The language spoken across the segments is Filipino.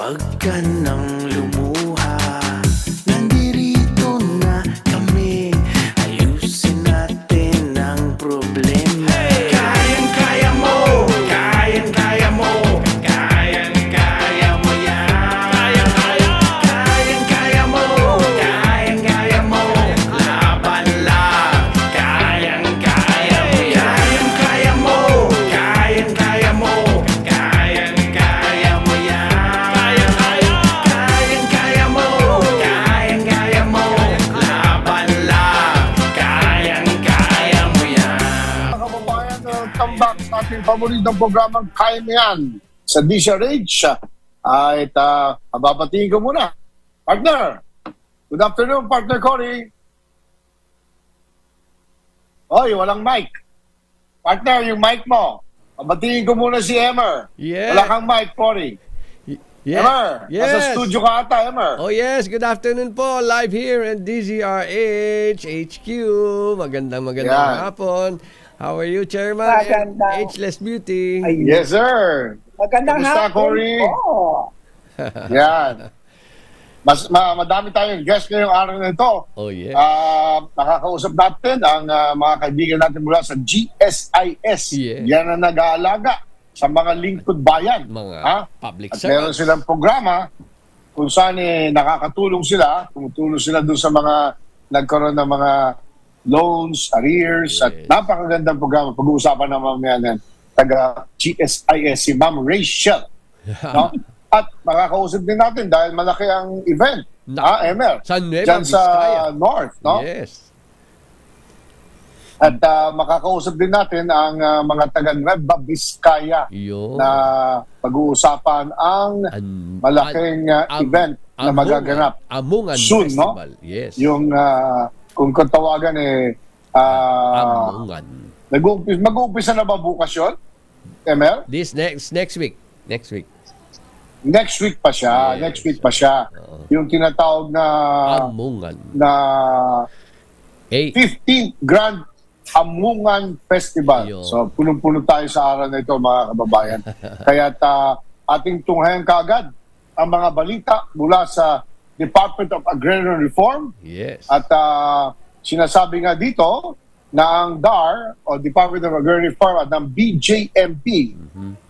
Huwag ka nang lumuha, nandirito na kami. Ayusin natin ang problema. Kayang-kaya mo, kayang-kaya mo, kayang-kaya mo yan. Kayang-kaya mo, kayang-kaya mo, laban lang. Kayang-kaya mo yan. Kayang-kaya mo, kayang-kaya mo, kayang-kaya mo yan. Kayang-kaya mo, kayang-kaya mo, laban lang. Kayang-kaya mo yan. Mga kababayan, welcome back sa ating paboritong programang Kaya Mo Yan sa DZRH. At babatiin ko muna. Partner! Good afternoon, Partner Cory. Oy, walang mic. Partner, yung mic mo. Babatiin ko muna si Emer. Yeah. Wala kang mic, Cory. Emer, nasa studio ka ata, Emer. Oh yes, good afternoon po. Live here in DZRH HQ. Magandang Yan. hapon. How are you, Chairman? Magandang- Ageless Beauty. Ay, Yes, sir. magandang Kamusta, hapon Cory? po. Yan. Madami tayong guest ngayong araw na ito. Oh yeah. Nakakausap natin ang mga kaibigan natin mula sa GSIS. Yeah. Yan ang nag-aalaga sa mga lingkod bayan. Mga Ha? public At meron servants. silang programa kung saan nakakatulong sila, tumutulong sila doon sa mga nagkaroon ng mga loans, arrears, at Yes. napakagandang programa. Pag-uusapan ng mamaya ng taga GSIS, si Ma'am Rachel. No? At makakausap din natin dahil malaki ang event. Emer? Sa Nueva Diyan sa Vizcaya. North, no? Yes. At makakausap din natin ang mga taga Nueva Vizcaya Yo. na pag-uusapan ang malaking event na magaganap Amungan soon, no? Festival. Yes. Yung kung katawagan Amungan. mag-uumpisa na ba bukas yun? Emer? This next week. Next week. Next week pa siya. Yes. Next week pa siya. Oo. Yung tinatawag na Amungan. 15th Grand Amungan Festival. Ayun. So, punong-puno tayo sa araw na ito, mga kababayan. Kaya ating tunghayan kaagad ang mga balita mula sa Department of Agrarian Reform. Yes. At sinasabi nga dito na ang DAR o Department of Agrarian Reform at ng BJMP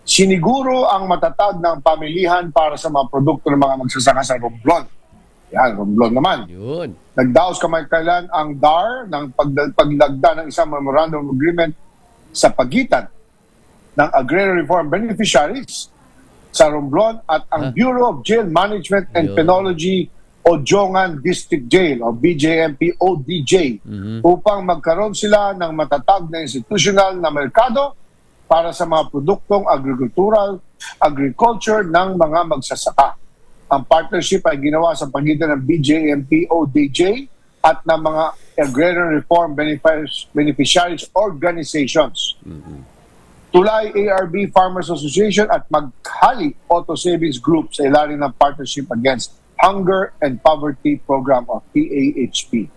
siniguro ang matatag ng pamilihan para sa mga produkto ng mga magsasaka sa Romblon. Yan, Romblon naman. Yun. Nagdaos kamakailan ang DAR ng paglagda ng isang memorandum of agreement sa pagitan ng Agrarian Reform Beneficiaries sa Romblon at ang Bureau of Jail Management and Yun. Penology o Jongan District Jail o BJMP ODJ upang magkaroon sila ng matatag na institutional na merkado para sa mga produktong agriculture ng mga magsasaka. Ang partnership ay ginawa sa pagitan ng BJMP ODJ at ng mga Agrarian Reform Beneficiaries Organizations. Tulay ARB Farmers Association at Maghali Auto Savings Group sa ilalim ng Partnership Against Hunger and Poverty Program of PAHP.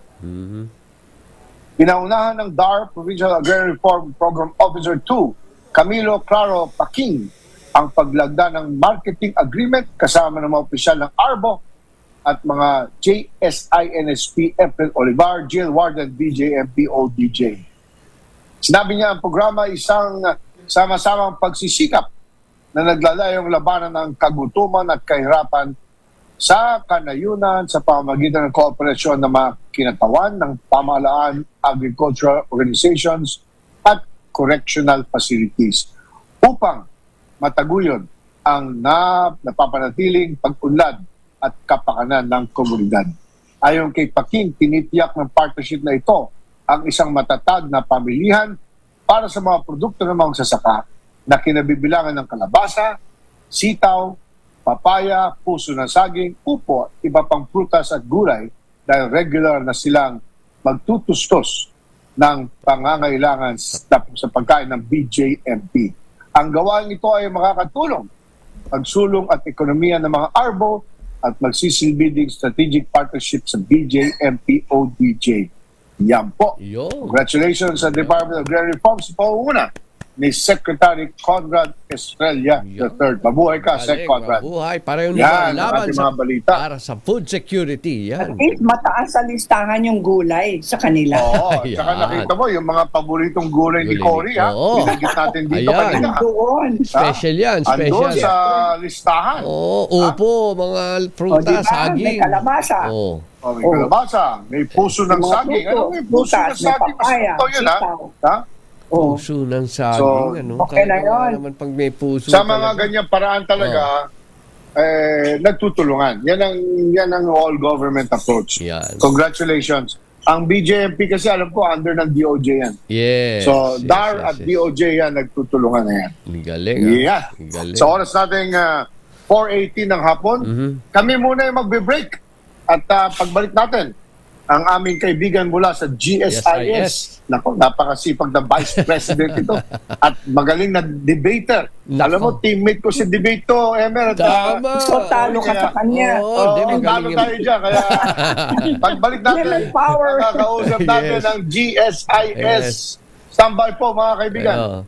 Pinaunahan ng DAR Provincial Agrarian Reform Program Officer 2, Camilo Claro Paking, ang paglagda ng marketing agreement kasama ng mga opisyal ng ARBO at mga JSINSP, April Olivar, Jill Warden, BJMP, ODJ. Sinabi niya ang programa isang sama-samang pagsisikap na naglalayong labanan ng kagutuman at kahirapan sa kanayunan sa pamamagitan ng kooperasyon ng mga kinatawan ng pamahalaan, agricultural organizations at correctional facilities upang mataguyod ang napapanatiling pag-unlad at kapakanan ng komunidad. Ayon kay Paking, tinitiyak ng partnership na ito ang isang matatag na pamilihan para sa mga produkto ng mga magsasaka na kinabibilangan ng kalabasa, sitaw, papaya, puso ng saging, upo at iba pang prutas at gulay dahil regular na silang magtutustos ng pangangailangan sa pagkain ng BJMP. Ang gawain ito ay makakatulong pagsulong at ekonomiya ng mga ARBO at magsisilbiding strategic partnership sa BJMP-ODJ. Yan po. Yo. Congratulations sa Department of Agrarian Reform sa pangunguna ni Secretary Conrad Estrella III. Mabuhay ka, Sec Conrad. Mabuhay. Pareho Yan, nila ang laban ating sa, mga balita. para sa food security. At Yan. least mataas sa listahan yung gulay sa kanila. Oo, Ayan. tsaka nakita mo yung mga paboritong gulay ni Gulay. Cory, ha? Oo. Binanggit natin dito Ayan. kanina. Doon. Special yan. Andun Special. sa listahan. Oo, upo, mga O, prutas, diba? May saging. kalabasa. Oo. Oh, may kalabasa, may puso ng Mga saging. fruto, Ano may puso ng prutas, may saging? Mas papaya, ito yun, ha? sitaw. Ha? Oh. Puso ng saging. So, ano? okay na Kakagawa yun. naman pag may puso. Sa mga talaga. ganyang paraan talaga, nagtutulungan. Yan ang all government approach. Yan. Congratulations. Ang BJMP kasi alam ko under ng DOJ yan. Yes. So, yes, DAR yes, at yes. DOJ yan nagtutulungan na yan. Ang galing, ah. Yeah. Ang galing. Sa oras nating 4:18 ng hapon, Mhm. kami muna yung magbe-break. At pagbalik natin, ang aming kaibigan mula sa GSIS. Nako, napakasipag na Vice President ito. At magaling na debater. Nako. Alam mo, teammate ko si debate to, Emer. At, Tama. So, talo ka sa kanya. Oo, di, Oo, magaling talo yung- tayo dyan. Kaya pagbalik natin, Women power. makakausap natin Yes. ang GSIS. Yes. Standby po mga kaibigan. Ayan.